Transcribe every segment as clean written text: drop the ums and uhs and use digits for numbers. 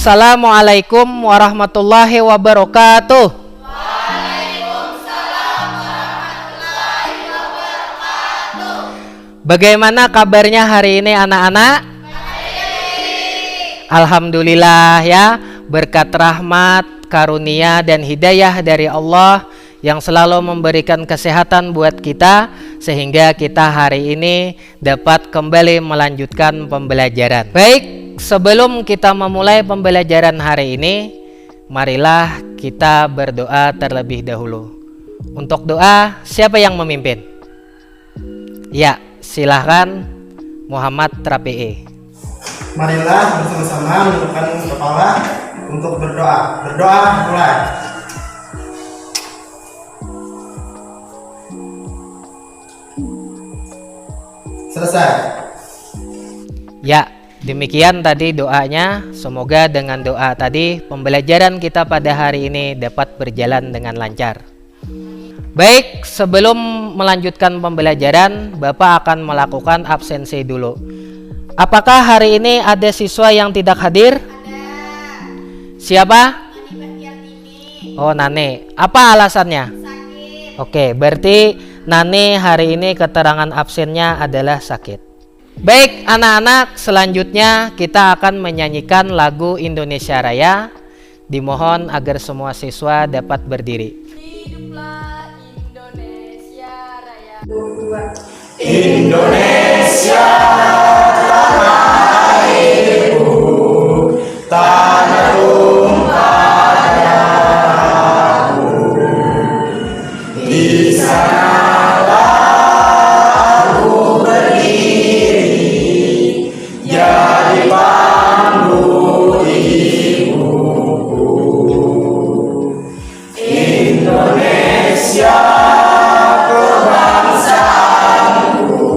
Assalamualaikum warahmatullahi wabarakatuh. Waalaikumsalam warahmatullahi wabarakatuh. Bagaimana kabarnya hari ini anak-anak? Alhamdulillah ya, berkat rahmat, karunia dan hidayah dari Allah yang selalu memberikan kesehatan buat kita sehingga kita hari ini dapat kembali melanjutkan pembelajaran. Baik, sebelum kita memulai pembelajaran hari ini, marilah kita berdoa terlebih dahulu. Untuk doa, siapa yang memimpin? Ya, silahkan Muhammad Rapi'i. Marilah bersama-sama menundukkan kepala untuk berdoa. Berdoa mulai. Selesai. Ya, demikian tadi doanya. Semoga dengan doa tadi pembelajaran kita pada hari ini dapat berjalan dengan lancar. Baik, sebelum melanjutkan pembelajaran, Bapak akan melakukan absensi dulu. Apakah hari ini ada siswa yang tidak hadir? Ada. Siapa? Nani Bertiatini. Oh, Nane. Apa alasannya? Sakit. Oke, berarti Nani hari ini keterangan absennya adalah sakit. Baik anak-anak, selanjutnya kita akan menyanyikan lagu Indonesia Raya. Dimohon agar semua siswa dapat berdiri. Hiduplah Indonesia Raya. Indonesia tanah airku, tanah tumpah darahku. Di sanalah aku berdiri, jadi pandu ibuku. Indonesia kebangsaanku,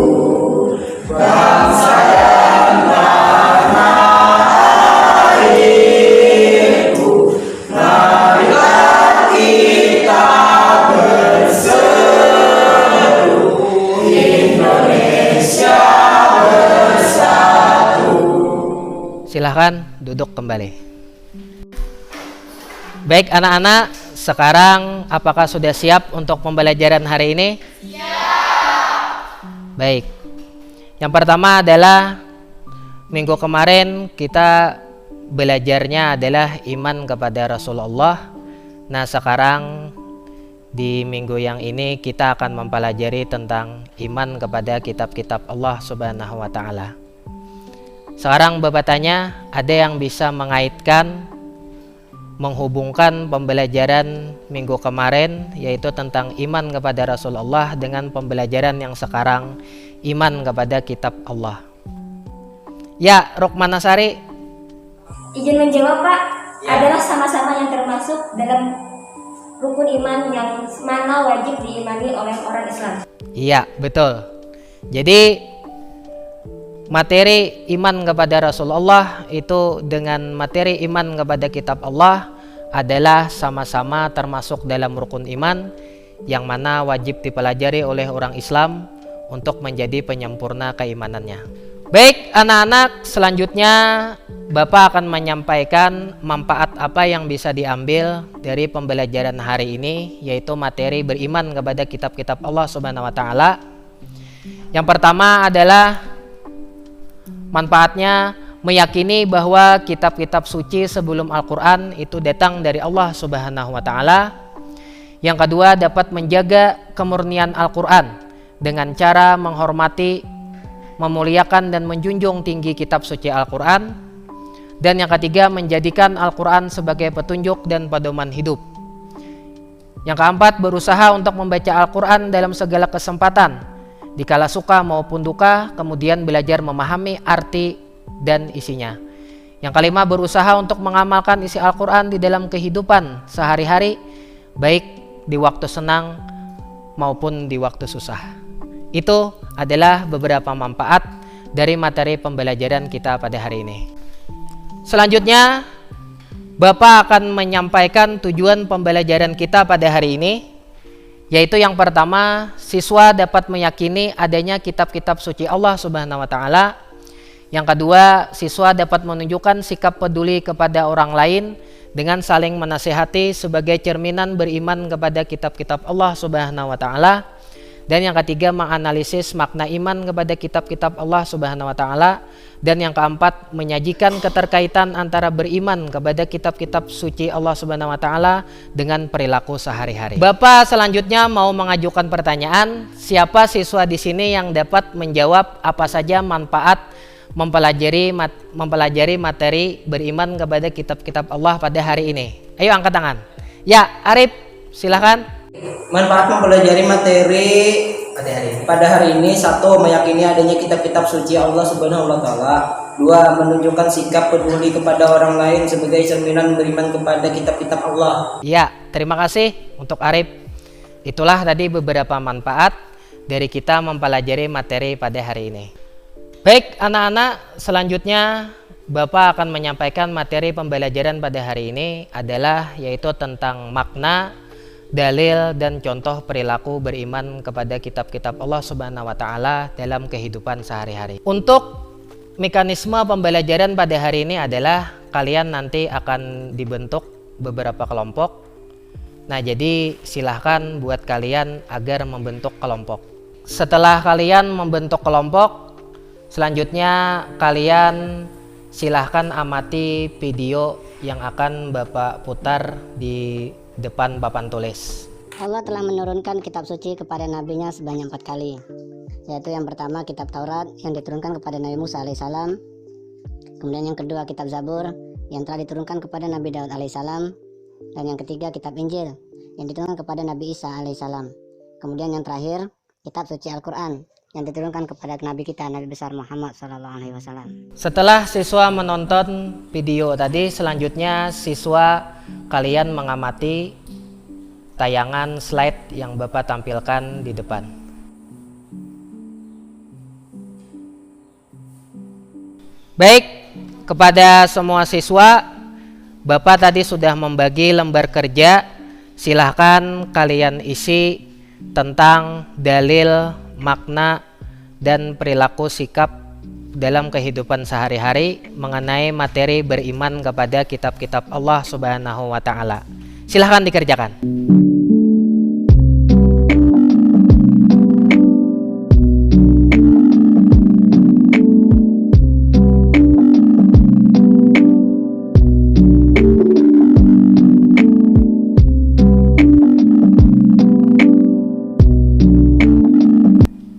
bangsa dan tanah airku. Marilah kita berseru, Indonesia bersatu. Silahkan duduk kembali. Baik anak-anak, sekarang apakah sudah siap untuk pembelajaran hari ini? Baik. Yang pertama adalah minggu kemarin kita belajarnya adalah iman kepada Rasulullah. Nah, sekarang di minggu yang ini kita akan mempelajari tentang iman kepada kitab-kitab Allah Subhanahu wa taala. Sekarang Bapak tanya, ada yang bisa mengaitkan, menghubungkan pembelajaran minggu kemarin yaitu tentang iman kepada Rasulullah dengan pembelajaran yang sekarang iman kepada kitab Allah? Ya, Rukmana Sari. Izin menjawab Pak, adalah sama-sama yang termasuk dalam rukun iman yang mana wajib diimani oleh orang Islam. Iya, betul. Jadi materi iman kepada Rasulullah itu dengan materi iman kepada kitab Allah adalah sama-sama termasuk dalam rukun iman yang mana wajib dipelajari oleh orang Islam untuk menjadi penyempurna keimanannya. Baik anak-anak, selanjutnya Bapak akan menyampaikan manfaat apa yang bisa diambil dari pembelajaran hari ini, yaitu materi beriman kepada kitab-kitab Allah Subhanahu wa taala. Yang pertama adalah manfaatnya meyakini bahwa kitab-kitab suci sebelum Al-Quran itu datang dari Allah Subhanahu wa taala. Yang kedua, dapat menjaga kemurnian Al-Quran dengan cara menghormati, memuliakan dan menjunjung tinggi kitab suci Al-Quran. Dan yang ketiga, menjadikan Al-Quran sebagai petunjuk dan pedoman hidup. Yang keempat, berusaha untuk membaca Al-Quran dalam segala kesempatan, dikala suka maupun duka, kemudian belajar memahami arti dan isinya. Yang kelima, berusaha untuk mengamalkan isi Al-Quran di dalam kehidupan sehari-hari, baik di waktu senang maupun di waktu susah. Itu adalah beberapa manfaat dari materi pembelajaran kita pada hari ini. Selanjutnya, Bapak akan menyampaikan tujuan pembelajaran kita pada hari ini, yaitu yang pertama, siswa dapat meyakini adanya kitab-kitab suci Allah Subhanahu wa taala Yang kedua, siswa dapat menunjukkan sikap peduli kepada orang lain dengan saling menasihati sebagai cerminan beriman kepada kitab-kitab Allah Subhanahu wa taala. Dan yang ketiga, menganalisis makna iman kepada kitab-kitab Allah Subhanahu wa taala. Dan yang keempat, menyajikan keterkaitan antara beriman kepada kitab-kitab suci Allah Subhanahu wa taala dengan perilaku sehari-hari. Bapak selanjutnya mau mengajukan pertanyaan, siapa siswa di sini yang dapat menjawab apa saja manfaat mempelajari materi beriman kepada kitab-kitab Allah pada hari ini? Ayo angkat tangan. Ya, Arif, silahkan. Manfaat mempelajari materi pada hari ini: 1. Meyakini adanya kitab-kitab suci Allah Subhanahu wa taala. 2. Menunjukkan sikap peduli kepada orang lain sebagai cerminan beriman kepada kitab-kitab Allah. Ya, terima kasih untuk Arif. Itulah tadi beberapa manfaat dari kita mempelajari materi pada hari ini. Baik anak-anak, selanjutnya Bapak akan menyampaikan materi pembelajaran pada hari ini adalah yaitu tentang makna, dalil dan contoh perilaku beriman kepada kitab-kitab Allah Subhanahu wa taala dalam kehidupan sehari-hari. Untuk mekanisme pembelajaran pada hari ini adalah kalian nanti akan dibentuk beberapa kelompok. Nah, jadi silahkan buat kalian agar membentuk kelompok. Setelah kalian membentuk kelompok, selanjutnya kalian silahkan amati video yang akan Bapak putar di depan papan tulis. Allah telah menurunkan kitab suci kepada nabinya sebanyak 4 kali, yaitu yang pertama kitab Taurat yang diturunkan kepada Nabi Musa alaihissalam, kemudian yang kedua kitab Zabur yang telah diturunkan kepada Nabi Daud alaihissalam, dan yang ketiga kitab Injil yang diturunkan kepada Nabi Isa alaihissalam, kemudian yang terakhir kitab suci Al-Quran yang diturunkan kepada Nabi kita Nabi besar Muhammad SAW. Setelah siswa menonton video tadi, selanjutnya siswa kalian mengamati tayangan slide yang Bapak tampilkan di depan. Baik, kepada semua siswa, Bapak tadi sudah membagi lembar kerja. Silahkan kalian isi tentang dalil, makna, dan perilaku sikap dalam kehidupan sehari-hari mengenai materi beriman kepada kitab-kitab Allah Subhanahu wa taala. Silahkan dikerjakan.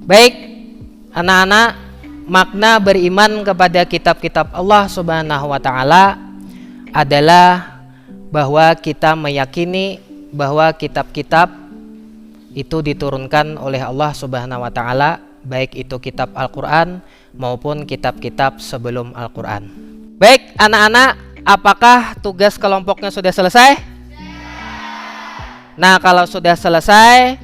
Baik, anak-anak, makna beriman kepada kitab-kitab Allah Subhanahu wa taala adalah bahwa kita meyakini bahwa kitab-kitab itu diturunkan oleh Allah Subhanahu wa taala, baik itu kitab Al-Qur'an maupun kitab-kitab sebelum Al-Qur'an. Baik, anak-anak, apakah tugas kelompoknya sudah selesai? Nah, kalau sudah selesai,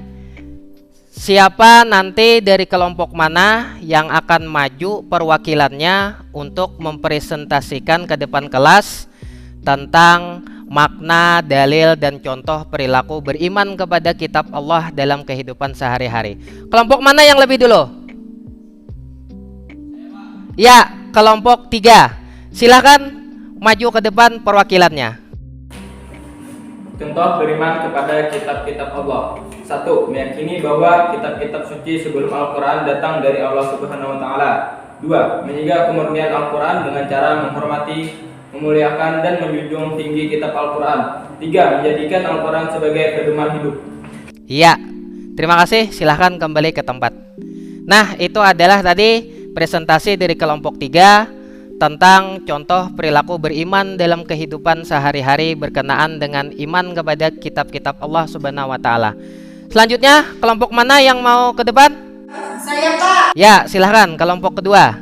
siapa nanti dari kelompok mana yang akan maju perwakilannya untuk mempresentasikan ke depan kelas tentang makna, dalil, dan contoh perilaku beriman kepada kitab Allah dalam kehidupan sehari-hari? Kelompok mana yang lebih dulu? Ya, kelompok 3. Silahkan maju ke depan perwakilannya. Contoh beriman kepada kitab-kitab Allah. 1. Meyakini bahwa kitab-kitab suci sebelum Al-Quran datang dari Allah Subhanahu wa taala. 2. Menjaga kemurnian Al-Quran dengan cara menghormati, memuliakan, dan menjunjung tinggi kitab Al-Quran. 3. Menjadikan Al-Quran sebagai pedoman hidup. Iya, terima kasih. Silahkan kembali ke tempat. Nah, itu adalah tadi presentasi dari kelompok 3 tentang contoh perilaku beriman dalam kehidupan sehari-hari berkenaan dengan iman kepada kitab-kitab Allah Subhanahu wa taala. Selanjutnya, kelompok mana yang mau ke depan? Saya, Pak. Ya, silahkan kelompok kedua.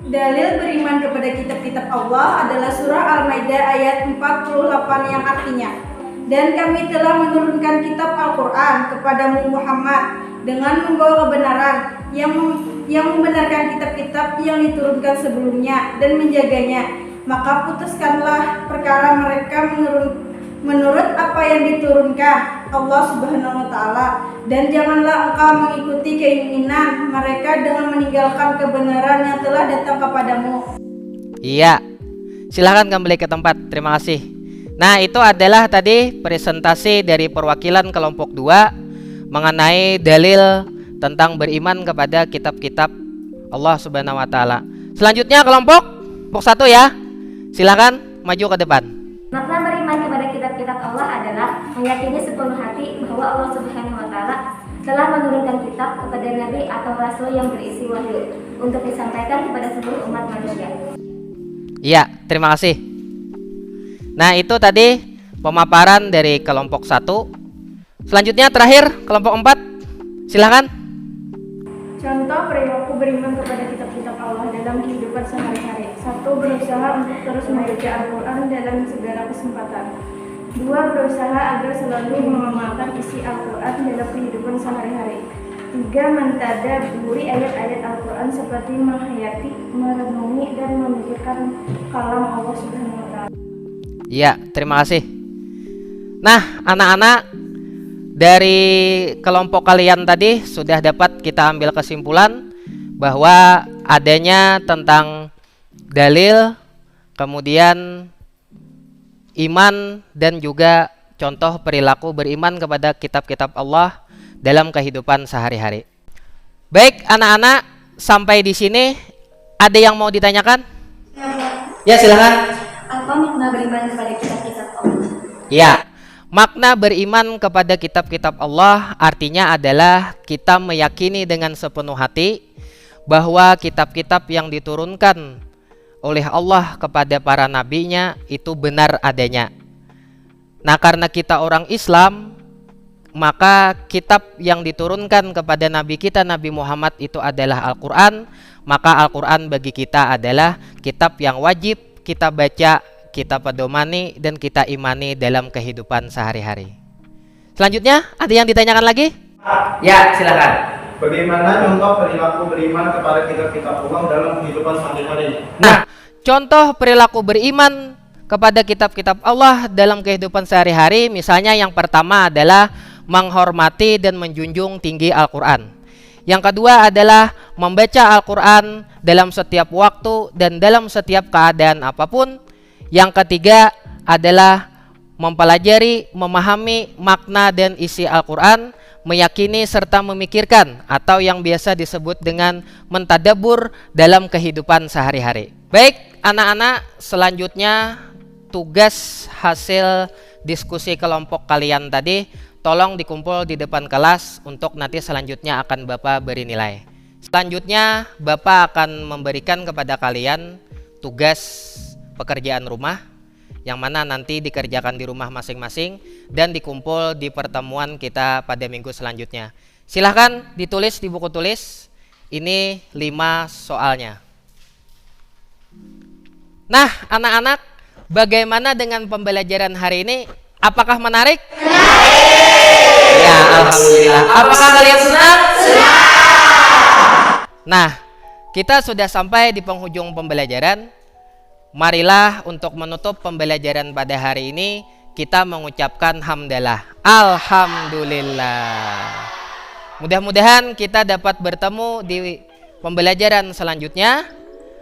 Dalil beriman kepada kitab-kitab Allah adalah surah Al-Maidah ayat 48 yang artinya, dan kami telah menurunkan kitab Al-Quran kepadamu Muhammad dengan membawa kebenaran yang membenarkan kitab-kitab yang diturunkan sebelumnya dan menjaganya. Maka putuskanlah perkara mereka menurut apa yang diturunkan, Allah Subhanahu wa taala, dan janganlah engkau mengikuti keinginan mereka dengan meninggalkan kebenaran yang telah datang kepadamu. Iya. Silahkan kembali ke tempat. Terima kasih. Nah, itu adalah tadi presentasi dari perwakilan kelompok 2 mengenai dalil tentang beriman kepada kitab-kitab Allah Subhanahu wa taala. Selanjutnya kelompok 1 ya. Silakan maju ke depan. Makna beriman kepada kitab-kitab Allah adalah meyakini sepenuh hati bahwa Allah Subhanahu wa taala telah menurunkan kitab kepada nabi atau rasul yang berisi wahyu untuk disampaikan kepada seluruh umat manusia. Iya, terima kasih. Nah, itu tadi pemaparan dari kelompok 1. Selanjutnya terakhir kelompok 4. Silakan. Contoh perilaku beriman kepada kitab-kitab Allah dalam kehidupan sehari-hari. 1. Berusaha untuk terus membaca Al-Quran dalam segala kesempatan. 2. Berusaha agar selalu mengamalkan isi Al-Quran dalam kehidupan sehari-hari. 3. Mentadabburi ayat-ayat Al-Quran seperti menghayati, merenungi, dan memikirkan kalam Allah Subhanahu wa taala. Iya, terima kasih. Nah, anak-anak, dari kelompok kalian tadi sudah dapat kita ambil kesimpulan bahwa adanya tentang dalil, kemudian iman, dan juga contoh perilaku beriman kepada kitab-kitab Allah dalam kehidupan sehari-hari. Baik, anak-anak, sampai di sini ada yang mau ditanyakan? Ya, silakan. Apa makna beriman kepada kitab-kitab Allah? Ya, makna beriman kepada kitab-kitab Allah artinya adalah kita meyakini dengan sepenuh hati bahwa kitab-kitab yang diturunkan oleh Allah kepada para nabinya itu benar adanya. Nah, karena kita orang Islam, maka kitab yang diturunkan kepada nabi kita Nabi Muhammad itu adalah Al-Quran. Maka Al-Quran bagi kita adalah kitab yang wajib kita baca, kita pedomani, dan kita imani dalam kehidupan sehari-hari. Selanjutnya, ada yang ditanyakan lagi? Ya, silakan. Bagaimana contoh perilaku beriman kepada kitab-kitab Allah dalam kehidupan sehari-hari? Nah, contoh perilaku beriman kepada kitab-kitab Allah dalam kehidupan sehari-hari, misalnya yang pertama adalah menghormati dan menjunjung tinggi Al-Quran. Yang kedua adalah membaca Al-Quran dalam setiap waktu dan dalam setiap keadaan apapun. Yang ketiga adalah mempelajari, memahami makna dan isi Al-Quran, meyakini serta memikirkan atau yang biasa disebut dengan mentadabur dalam kehidupan sehari-hari. Baik, anak-anak, selanjutnya tugas hasil diskusi kelompok kalian tadi tolong dikumpul di depan kelas untuk nanti selanjutnya akan Bapak beri nilai. Selanjutnya Bapak akan memberikan kepada kalian tugas pekerjaan rumah yang mana nanti dikerjakan di rumah masing-masing dan dikumpul di pertemuan kita pada minggu selanjutnya. Silahkan ditulis di buku tulis. Ini 5 soalnya. Nah, anak-anak, bagaimana dengan pembelajaran hari ini? Apakah menarik? Ya, alhamdulillah. Apakah kalian senang? Senang. Nah, kita sudah sampai di penghujung pembelajaran. Marilah untuk menutup pembelajaran pada hari ini kita mengucapkan hamdalah. Alhamdulillah. Mudah-mudahan kita dapat bertemu di pembelajaran selanjutnya.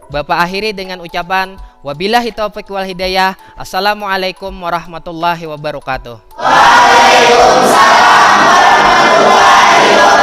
Bapak akhiri dengan ucapan wabillahi taufiq wal hidayah. Assalamualaikum warahmatullahi wabarakatuh. Waalaikumsalam warahmatullahi wabarakatuh.